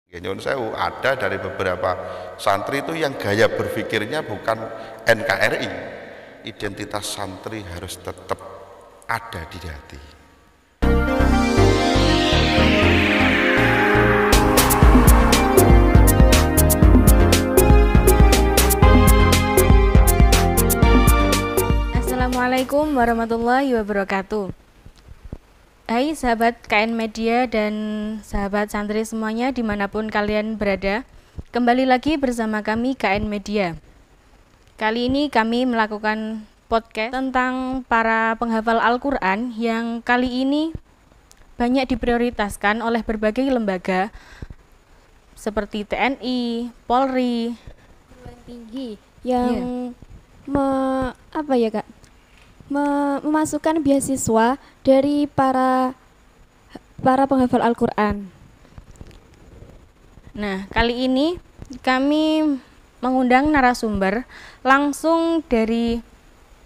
Ya, nyuwun sewu, ada dari beberapa santri itu yang gaya berpikirnya bukan NKRI. Identitas santri harus tetap ada di hati. Assalamualaikum warahmatullahi wabarakatuh. Hai sahabat KN Media dan sahabat santri semuanya dimanapun kalian berada, kembali lagi bersama kami KN Media. Kali ini kami melakukan podcast tentang para penghafal Al-Quran yang kali ini banyak diprioritaskan oleh berbagai lembaga seperti TNI, Polri, tinggi yang memasukkan beasiswa dari para penghafal Al-Quran. Nah, kali ini kami mengundang narasumber langsung dari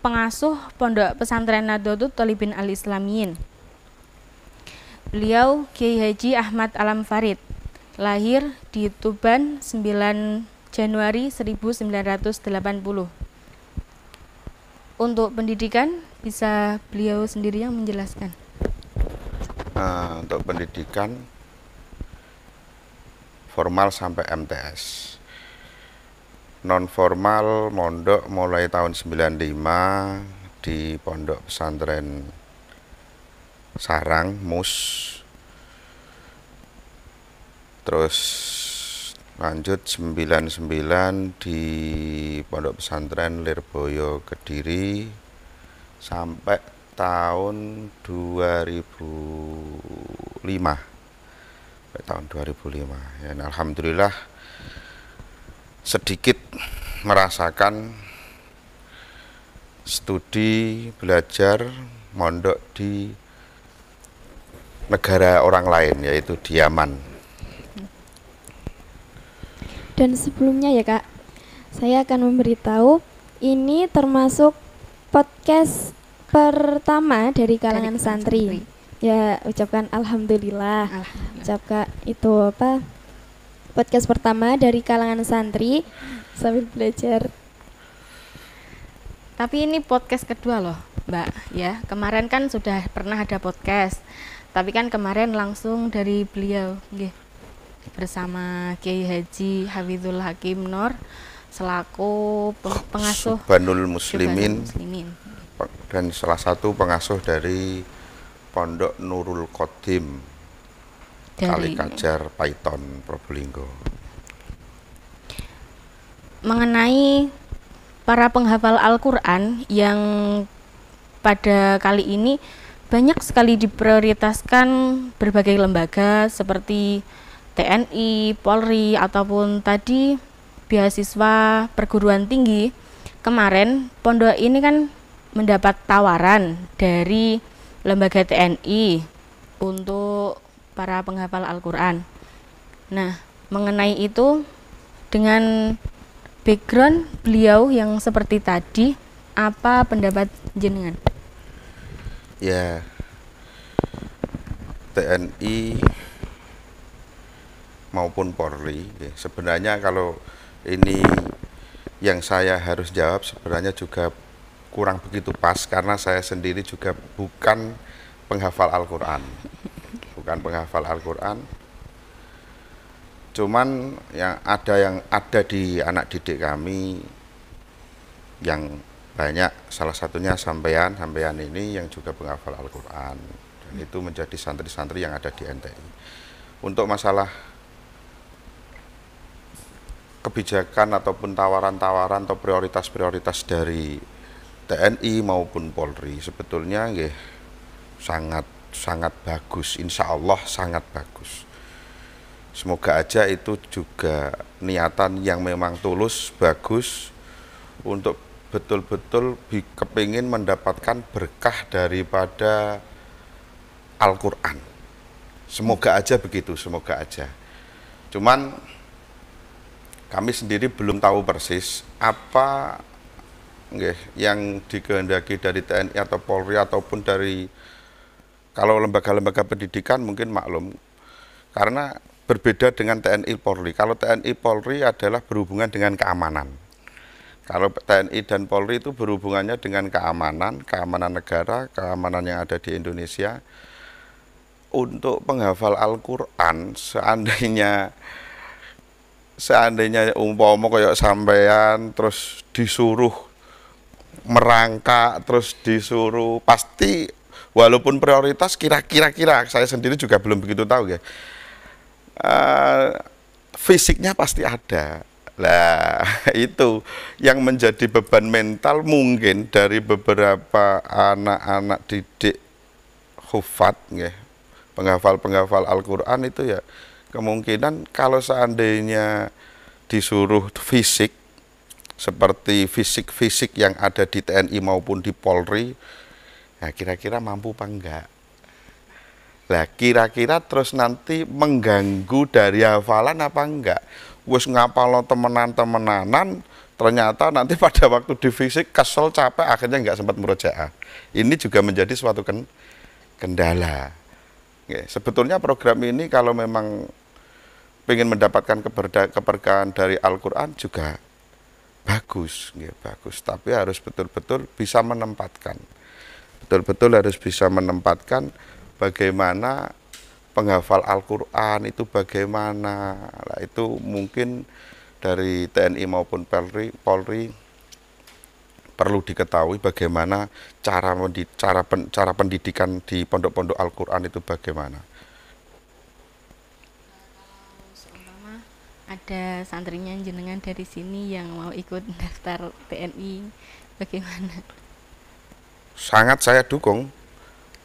pengasuh Pondok Pesantren Nahdlatul Thalibin Al-Islamiyin. Beliau Kiai Haji Ahmad Alam Farid, lahir di Tuban 9 Januari 1980. Untuk pendidikan bisa beliau sendiri yang menjelaskan. Untuk pendidikan formal sampai MTS, non formal mondok mulai tahun 95 di Pondok Pesantren Sarang Mus, terus lanjut 99 di Pondok Pesantren Lirboyo Kediri sampai tahun 2005. Ya, alhamdulillah sedikit merasakan studi belajar mondok di negara orang lain, yaitu di Yaman. Dan sebelumnya ya Kak, saya akan memberitahu ini termasuk podcast pertama dari kalangan santri. Ya, ucapkan alhamdulillah. Ucapkan itu podcast pertama dari kalangan santri sambil belajar. Tapi ini podcast kedua loh, Mbak. Ya, kemarin kan sudah pernah ada podcast. Tapi kan kemarin langsung dari beliau, bersama Kiai Haji Hafizul Hakim Nur selaku pengasuh Subhanul Muslimin dan salah satu pengasuh dari Pondok Nurul Khodim Kalikajar Paiton Probolinggo. Mengenai para penghafal Al-Quran yang pada kali ini banyak sekali diprioritaskan berbagai lembaga seperti TNI, Polri, ataupun tadi beasiswa perguruan tinggi. Kemarin pondok ini kan mendapat tawaran dari lembaga TNI untuk para penghafal Al-Quran. Nah, mengenai itu dengan background beliau yang seperti tadi, apa pendapat jenengan? Ya, TNI maupun Polri, sebenarnya kalau ini yang saya harus jawab sebenarnya juga kurang begitu pas, karena saya sendiri juga bukan penghafal Al-Quran. Cuman yang ada di anak didik kami yang banyak, salah satunya sampean ini yang juga penghafal Al-Quran, dan itu menjadi santri-santri yang ada di NTI. Untuk masalah kebijakan ataupun tawaran-tawaran atau prioritas-prioritas dari TNI maupun Polri sebetulnya sangat bagus, insya Allah sangat bagus. Semoga aja itu juga niatan yang memang tulus, bagus, untuk betul-betul kepingin mendapatkan berkah daripada Al-Quran. Semoga aja begitu, semoga aja. Cuman kami sendiri belum tahu persis apa yang dikehendaki dari TNI atau Polri ataupun dari, kalau lembaga-lembaga pendidikan mungkin maklum, karena berbeda dengan TNI Polri. Kalau TNI Polri adalah berhubungan dengan keamanan. Kalau TNI dan Polri itu berhubungannya dengan keamanan, keamanan negara, keamanan yang ada di Indonesia. Untuk penghafal Al-Quran, seandainya umpama kayak sampean terus disuruh merangkak, terus disuruh, pasti walaupun prioritas kira-kira saya sendiri juga belum begitu tahu ya. Fisiknya pasti ada. Lah, itu yang menjadi beban mental mungkin dari beberapa anak-anak didik hufat ya, penghafal-penghafal Al-Quran itu ya, kemungkinan kalau seandainya disuruh fisik seperti fisik-fisik yang ada di TNI maupun di Polri, ya kira-kira mampu apa enggak? Lah kira-kira terus nanti mengganggu dari hafalan apa enggak? Wes ngapalo temenan-temenanan, ternyata nanti pada waktu di fisik kesel, capek, akhirnya enggak sempat murojaah. Ini juga menjadi suatu kendala. Ya, sebetulnya program ini kalau memang ingin mendapatkan keberkahan dari Al-Quran juga bagus, ya, bagus. Tapi harus betul-betul bisa menempatkan. Betul-betul harus bisa menempatkan bagaimana penghafal Al-Quran itu bagaimana. Nah, itu mungkin dari TNI maupun Polri perlu diketahui bagaimana cara pendidikan di pondok-pondok Al-Quran itu bagaimana. Seumpama ada santrinya jenengan dari sini yang mau ikut daftar TNI, bagaimana? Sangat saya dukung.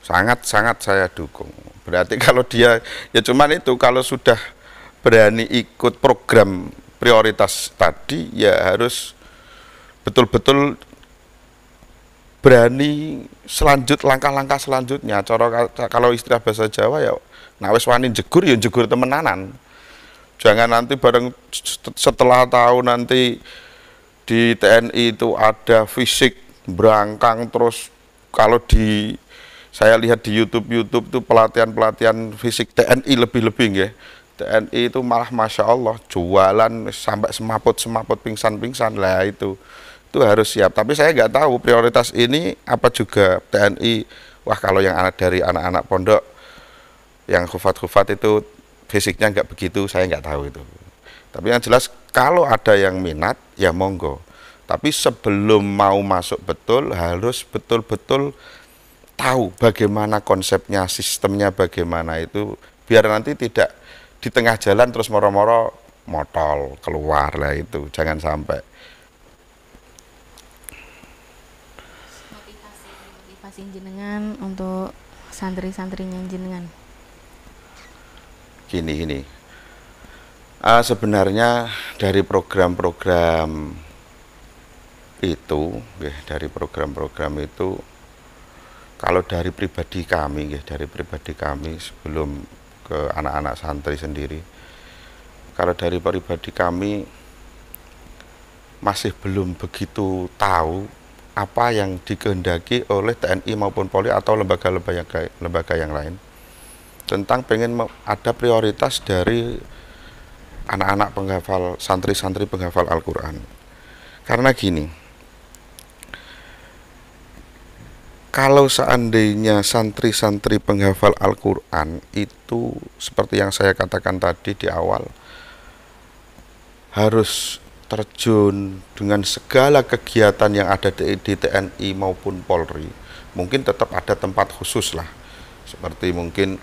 Sangat saya dukung. Berarti kalau dia, ya cuman itu, kalau sudah berani ikut program prioritas tadi, ya harus betul-betul berani langkah-langkah selanjutnya. Kalau istilah bahasa Jawa ya, nah wis wani jegur ya jegur temenanan. Jangan nanti bareng setelah tahu nanti di TNI itu ada fisik berangkang, terus kalau saya lihat di YouTube tuh pelatihan fisik TNI lebih-lebih ya. TNI itu malah Masya Allah jualan sampai semaput pingsan lah, itu harus siap. Tapi saya nggak tahu prioritas ini apa juga TNI. Wah, kalau yang dari anak-anak pondok yang khufat itu fisiknya nggak begitu, saya nggak tahu itu. Tapi yang jelas kalau ada yang minat ya monggo. Tapi sebelum mau masuk betul harus betul-betul tahu bagaimana konsepnya, sistemnya bagaimana, itu biar nanti tidak di tengah jalan terus moro-moro motol keluar lah, itu jangan sampai. Motivasi jenengan untuk santri-santrinya jenengan. Gini. Sebenarnya dari program-program itu, kalau dari pribadi kami sebelum ke anak-anak santri sendiri, kalau dari pribadi kami masih belum begitu tahu apa yang dikehendaki oleh TNI maupun Polri atau lembaga yang lain tentang pengen ada prioritas dari anak-anak penghafal, santri-santri penghafal Al-Quran. Karena gini, kalau seandainya santri-santri penghafal Al-Quran itu seperti yang saya katakan tadi di awal, harus terjun dengan segala kegiatan yang ada di TNI maupun Polri, mungkin tetap ada tempat khusus lah, seperti mungkin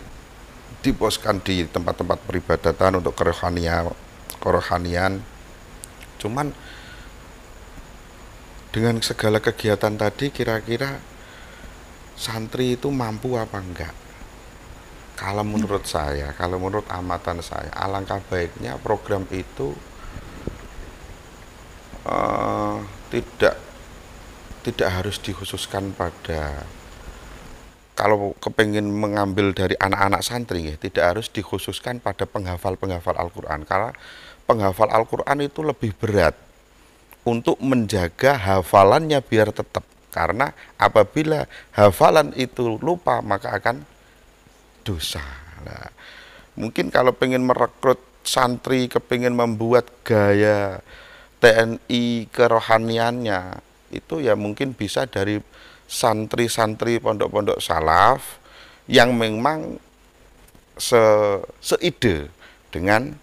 diposkan di tempat-tempat peribadatan untuk kerohanian. Cuman dengan segala kegiatan tadi, kira-kira santri itu mampu apa enggak? Kalau menurut saya, kalau menurut amatan saya, alangkah baiknya program itu tidak harus dikhususkan pada, kalau kepengen mengambil dari anak-anak santri ya, tidak harus dikhususkan pada penghafal Al-Quran, karena penghafal Al-Quran itu lebih berat untuk menjaga hafalannya biar tetap. Karena apabila hafalan itu lupa maka akan dosa. Nah, Mungkin kalau pengen merekrut santri, kepingin membuat gaya TNI kerohaniannya, itu ya mungkin bisa dari santri-santri pondok-pondok salaf yang memang seide dengan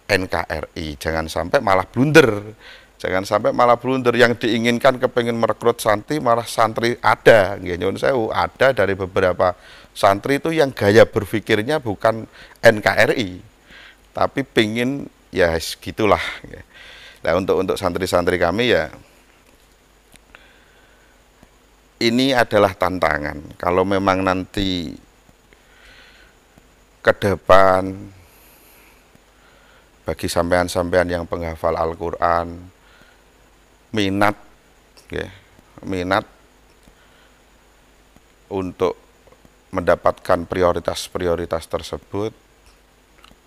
NKRI. Jangan sampai malah blunder. Jangan sampai malah blunder, yang diinginkan kepingin merekrut santri malah santri ada, nyuwun sewu, ada dari beberapa santri itu yang gaya berpikirnya bukan NKRI, tapi pingin ya gitulah. Nah, untuk santri-santri kami ya ini adalah tantangan. Kalau memang nanti ke depan bagi sampean-sampean yang penghafal Al-Qur'an minat untuk mendapatkan prioritas-prioritas tersebut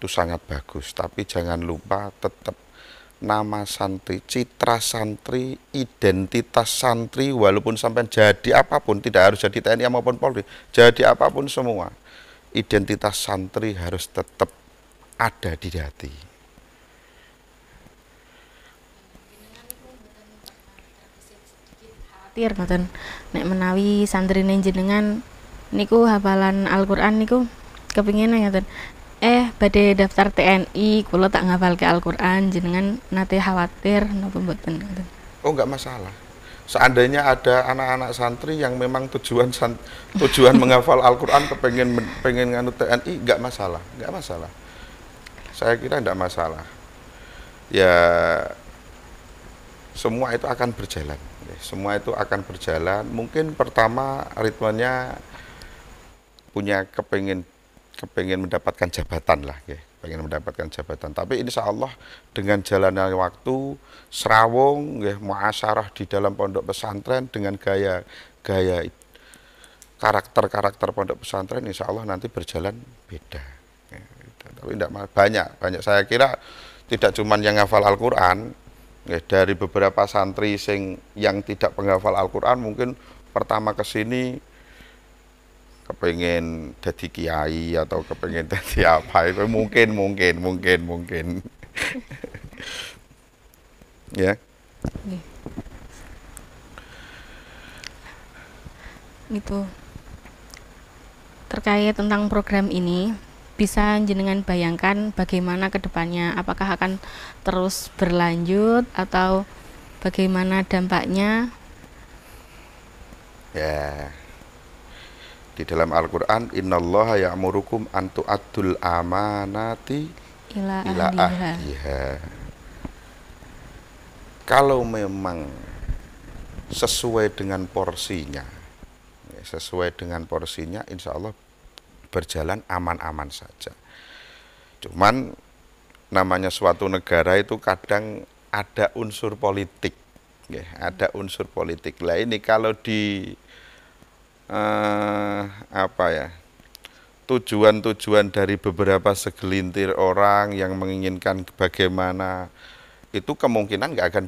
itu sangat bagus, tapi jangan lupa tetap nama santri, citra santri, identitas santri, walaupun sampai jadi apapun, tidak harus jadi TNI maupun Polri, jadi apapun semua, identitas santri harus tetap ada di hati. Khawatir ngoten nek menawi santri jenengan niku hafalan Al-Qur'an niku kepingin ngoten badhe daftar TNI kula tak ngafalke Al-Qur'an, jenengan nate khawatir napa mboten ngoten? Oh, enggak masalah. Seandainya ada anak-anak santri yang memang tujuan menghafal Al-Qur'an pengen nganut TNI, enggak masalah. Saya kira enggak masalah. Ya semua itu akan berjalan. Mungkin pertama ritmenya punya kepingin mendapatkan jabatan lah, tapi insya Allah dengan jalannya waktu, serawung, muasyarah di dalam pondok pesantren dengan gaya karakter pondok pesantren, insya Allah nanti berjalan beda. Tapi tidak banyak. Saya kira tidak cuma yang hafal Al-Qur'an, dari beberapa santri yang tidak penghafal Al-Qur'an mungkin pertama kesini kepengen jadi kiai atau kepengen jadi apa itu mungkin ya. Itu terkait tentang program ini, bisa jenengan bayangkan bagaimana kedepannya, apakah akan terus berlanjut atau bagaimana dampaknya? Ya, di dalam Al-Qur'an innallaha ya'murukum an tu'addul amanati ila ahliha. Kalau memang sesuai dengan porsinya, insya Allah berjalan aman-aman saja. Cuman namanya suatu negara itu kadang ada unsur politik, Lah ini kalau di tujuan dari beberapa segelintir orang yang menginginkan bagaimana, itu kemungkinan nggak akan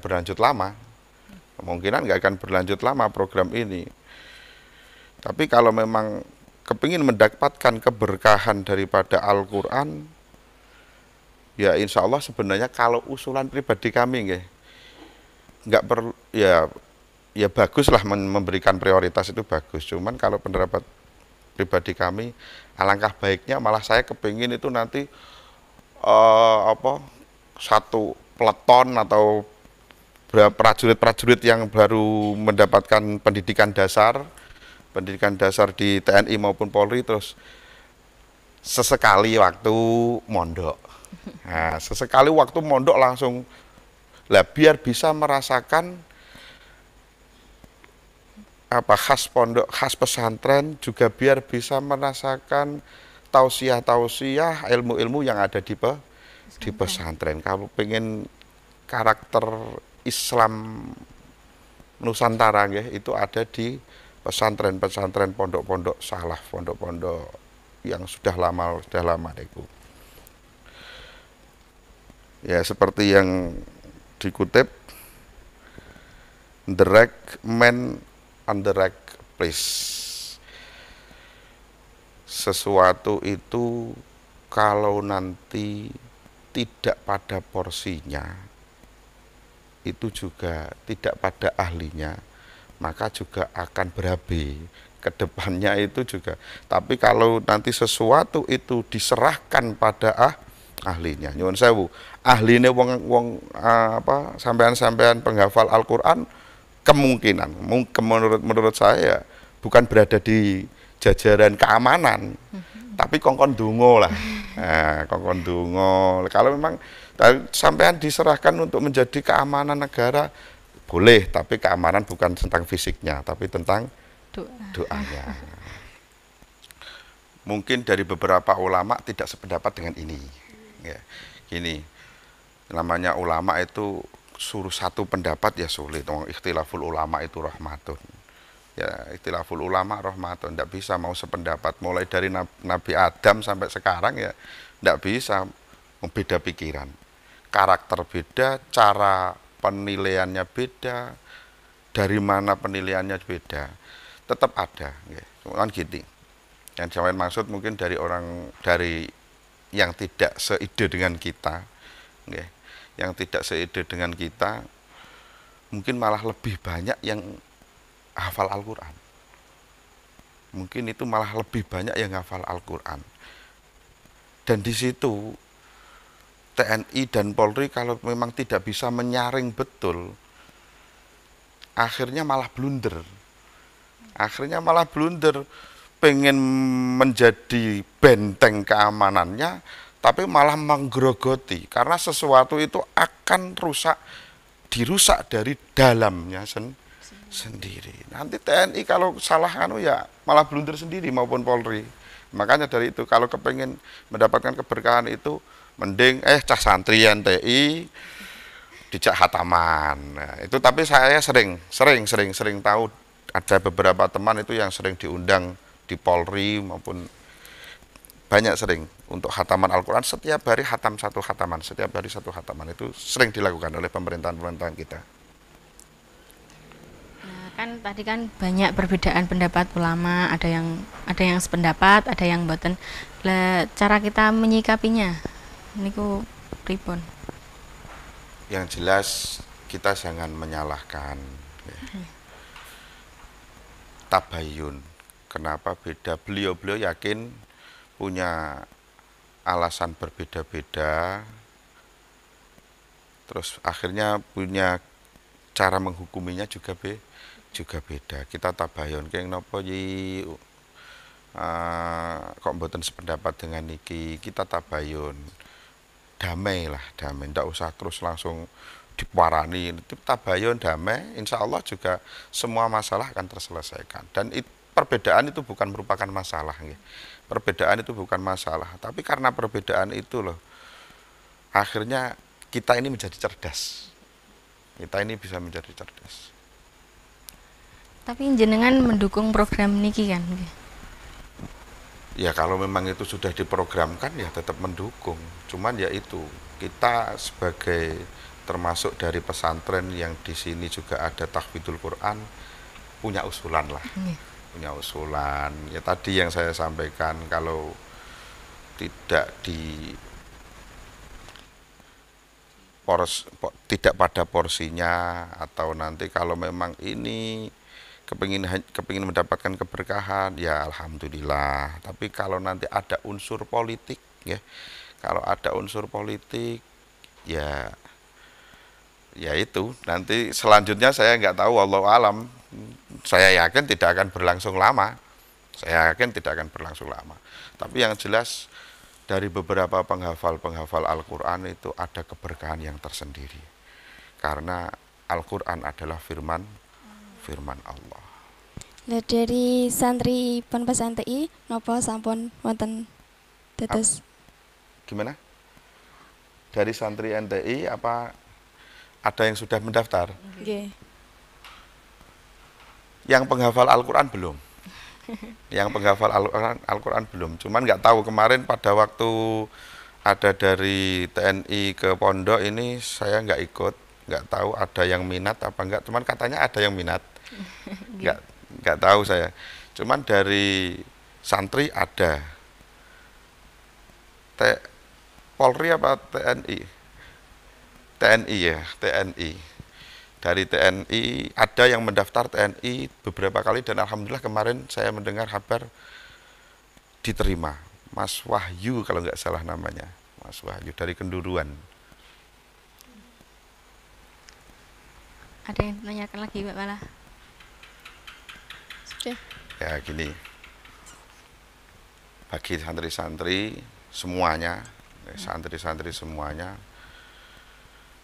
berlanjut lama program ini. Tapi kalau memang kepingin mendapatkan keberkahan daripada Al-Qur'an, ya insya Allah sebenarnya kalau usulan pribadi kami nggak perlu, ya baguslah memberikan prioritas itu bagus. Cuman kalau pendapat pribadi kami, alangkah baiknya malah saya kepingin itu nanti satu peleton atau prajurit-prajurit yang baru mendapatkan pendidikan dasar di TNI maupun Polri, terus sesekali waktu mondok. Nah, langsung lah, biar bisa merasakan khas pondok, khas pesantren, juga biar bisa merasakan tausiah, ilmu-ilmu yang ada di pesantren. Kalau pengen karakter Islam Nusantara itu ada di pesantren, pondok-pondok salaf, pondok-pondok yang sudah lama itu. Ya seperti yang dikutip, the right man on the right place. Sesuatu itu kalau nanti tidak pada porsinya, itu juga tidak pada ahlinya, maka juga akan berabe ke depannya itu juga. Tapi kalau nanti sesuatu itu diserahkan pada ahlinya, nyuwun sewu, ahline sampean-sampean penghafal Al-Qur'an, kemungkinan menurut saya bukan berada di jajaran keamanan, tapi kongkon dungo lah. Nah, kongkon dungo. Kalau memang sampean diserahkan untuk menjadi keamanan negara, boleh, tapi keamanan bukan tentang fisiknya, tapi tentang doanya. Mungkin dari beberapa ulama tidak sependapat dengan ini. Ya, gini, namanya ulama itu suruh satu pendapat ya sulit. Ikhtilaful ulama itu rahmatun. Ya, ikhtilaful ulama rahmatun, tidak bisa mau sependapat. Mulai dari Nabi Adam sampai sekarang ya tidak bisa, beda pikiran, karakter beda, cara penilaiannya beda, dari mana penilaiannya beda, tetap ada. Kan gitu. Yang saya maksud mungkin dari yang tidak seide dengan kita, yang tidak seide dengan kita, mungkin malah lebih banyak yang hafal Al-Quran. Mungkin itu malah lebih banyak yang hafal Al-Quran. Dan di situ TNI dan Polri kalau memang tidak bisa menyaring betul, akhirnya malah blunder. Pengen menjadi benteng keamanannya, tapi malah menggerogoti. Karena sesuatu itu akan dirusak dari dalamnya sendiri. Nanti TNI kalau salah ya malah blunder sendiri maupun Polri. Makanya dari itu kalau kepengen mendapatkan keberkahan itu mending cah santrian TI dijak hataman. Nah, itu tapi saya sering tahu ada beberapa teman itu yang sering diundang di Polri maupun banyak sering untuk hataman Al-Quran, setiap hari satu hataman itu sering dilakukan oleh pemerintahan kita. Kan tadi kan banyak perbedaan pendapat ulama, ada yang sependapat, ada yang boten. Cara kita menyikapinya niku pripun? Yang jelas kita jangan menyalahkan. Tabayun. Kenapa beda? Beliau yakin punya alasan berbeda-beda. Terus akhirnya punya cara menghukuminya juga beda. Kita tabayun keng nopo kok mboten sependapat dengan niki, kita tabayun. Damai, ndak usah terus langsung diparani. Tabayun damai, insya Allah juga semua masalah akan terselesaikan. Dan perbedaan itu bukan merupakan masalah, Perbedaan itu bukan masalah, tapi karena perbedaan itu loh, akhirnya kita ini menjadi cerdas. Kita ini bisa menjadi cerdas. Tapi jenengan mendukung program niki kan? Ya kalau memang itu sudah diprogramkan ya tetap mendukung. Cuman ya itu, kita sebagai termasuk dari pesantren yang di sini juga ada tahfidzul Quran, punya usulan lah. Punya usulan. Ya tadi yang saya sampaikan, kalau tidak pada porsinya, atau nanti kalau memang ini kepingin mendapatkan keberkahan, ya alhamdulillah. Tapi kalau nanti ada unsur politik, ya itu nanti selanjutnya saya nggak tahu, wallahu alam. Saya yakin tidak akan berlangsung lama. Tapi yang jelas dari beberapa penghafal Al-Quran itu ada keberkahan yang tersendiri. Karena Al-Quran adalah firman Allah. Nah, dari santri Ponpes NTI napa sampun wonten dados? Gimana? Dari santri NTI apa ada yang sudah mendaftar? Nggih. Yang penghafal Al-Quran belum. Al-Quran belum. Cuman nggak tahu kemarin pada waktu ada dari TNI ke pondok ini saya nggak ikut, nggak tahu ada yang minat apa enggak. Cuman katanya ada yang minat. Nggak tahu saya. Cuman dari santri ada. Polri apa TNI? TNI ya, TNI. Dari TNI ada yang mendaftar TNI beberapa kali dan alhamdulillah kemarin saya mendengar kabar diterima. Mas Wahyu kalau nggak salah namanya, Mas Wahyu dari Kenduruan. Ada yang menanyakan lagi Mbak Mala? Sudah. Ya gini, bagi santri-santri semuanya, santri-santri semuanya,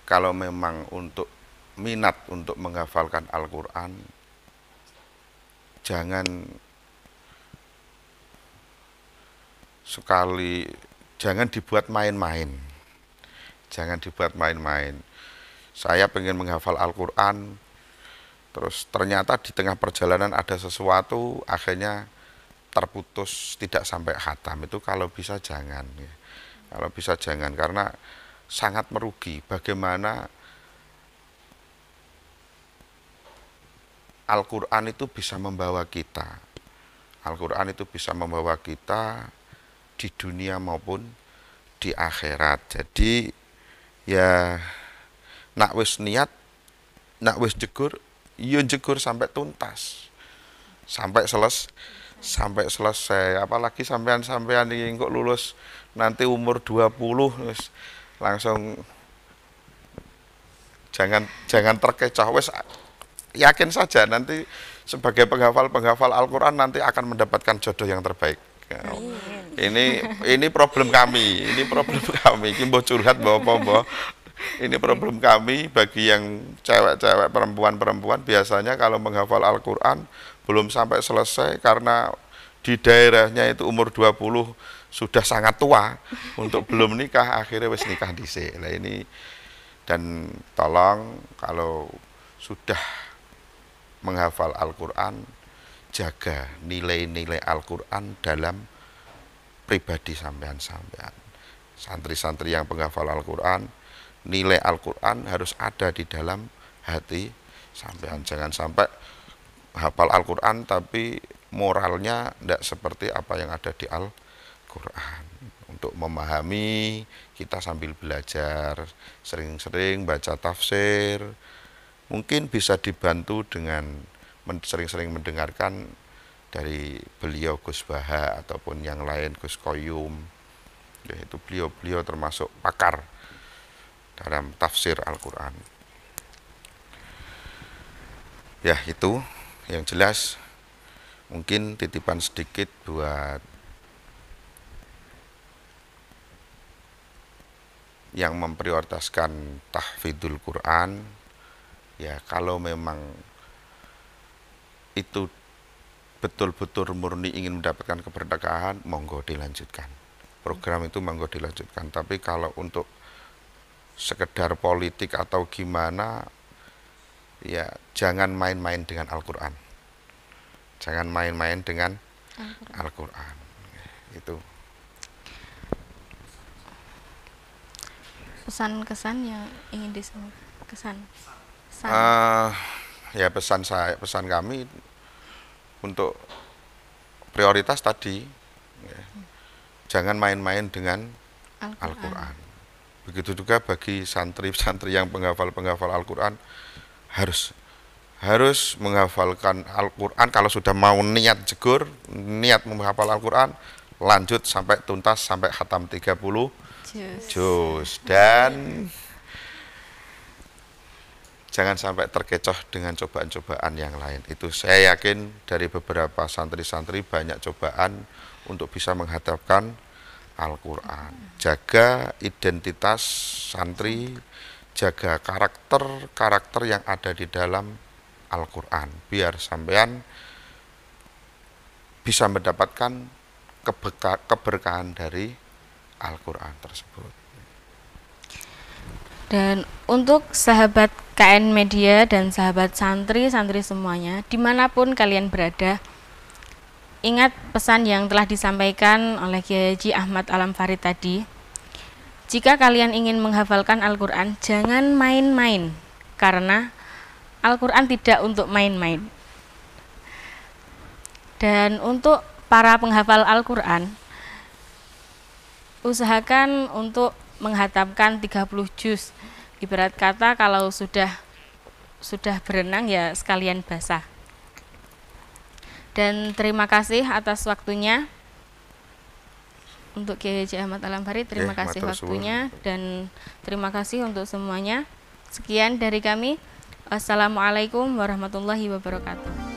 kalau memang untuk minat untuk menghafalkan Al-Quran, jangan dibuat main-main. Jangan dibuat main-main. Saya pengen menghafal Al-Quran, terus ternyata di tengah perjalanan ada sesuatu, akhirnya terputus, tidak sampai khatam. Itu kalau bisa jangan. Ya. Kalau bisa jangan, karena sangat merugi. Bagaimana Al-Quran itu bisa membawa kita. Al-Quran itu bisa membawa kita di dunia maupun di akhirat. Jadi ya nak wis niat, nak wis jegur, ya jegur sampai tuntas. Sampai selesai. Apalagi sampean ini kok lulus nanti umur 20 langsung jangan terkecoh. Wis yakin saja nanti sebagai penghafal Al-Quran nanti akan mendapatkan jodoh yang terbaik. Ini problem kami, Kimbo curhat bawa. Ini problem kami bagi yang cewek-cewek, perempuan-perempuan biasanya kalau menghafal Al-Quran belum sampai selesai karena di daerahnya itu umur 20 sudah sangat tua untuk belum nikah, akhirnya wis nikah dhisik. Nah ini, dan tolong kalau sudah menghafal Al-Quran, jaga nilai-nilai Al-Quran dalam pribadi sampean. Santri-santri yang penghafal Al-Quran, nilai Al-Quran harus ada di dalam hati sampean. Jangan sampai hafal Al-Quran tapi moralnya tidak seperti apa yang ada di Al-Quran. Untuk memahami, kita sambil belajar, sering-sering baca tafsir, mungkin bisa dibantu dengan sering-sering mendengarkan dari beliau Gus Baha ataupun yang lain, Gus Koyum. Yaitu beliau termasuk pakar dalam tafsir Al-Quran. Ya itu yang jelas, mungkin titipan sedikit buat yang memprioritaskan tahfidzul Quran. Ya kalau memang itu betul-betul murni ingin mendapatkan keberkahan, monggo dilanjutkan. Program itu monggo dilanjutkan. Tapi kalau untuk sekedar politik atau gimana, ya jangan main-main dengan Al-Quran. Jangan main-main dengan Al-Quran. Itu. Pesan-kesan yang ingin disampaikan. Ya pesan kami untuk prioritas tadi, ya, jangan main-main dengan Al-Quran. Begitu juga bagi santri-santri yang penghafal Al-Quran, harus menghafalkan Al-Quran. Kalau sudah mau niat jegur, niat menghafal Al-Quran, lanjut sampai tuntas, sampai khatam 30 juz. Dan jangan sampai terkecoh dengan cobaan-cobaan yang lain. Itu saya yakin dari beberapa santri-santri banyak cobaan untuk bisa menghadapkan Al-Quran. Jaga identitas santri, jaga karakter yang ada di dalam Al-Quran, biar sampean bisa mendapatkan keberkahan dari Al-Quran tersebut. Dan untuk sahabat KN Media dan sahabat santri-santri semuanya, dimanapun kalian berada, ingat pesan yang telah disampaikan oleh Kiai Haji Ahmad Alam Farid tadi. Jika kalian ingin menghafalkan Al-Quran, jangan main-main, karena Al-Quran tidak untuk main-main. Dan untuk para penghafal Al-Quran, usahakan untuk menghatamkan 30 juz. Ibarat kata kalau sudah berenang ya sekalian basah. Dan terima kasih atas waktunya untuk Kiai Haji Ahmad Al-Ambari. Terima kasih waktunya dan terima kasih untuk semuanya. Sekian dari kami. Assalamualaikum warahmatullahi wabarakatuh.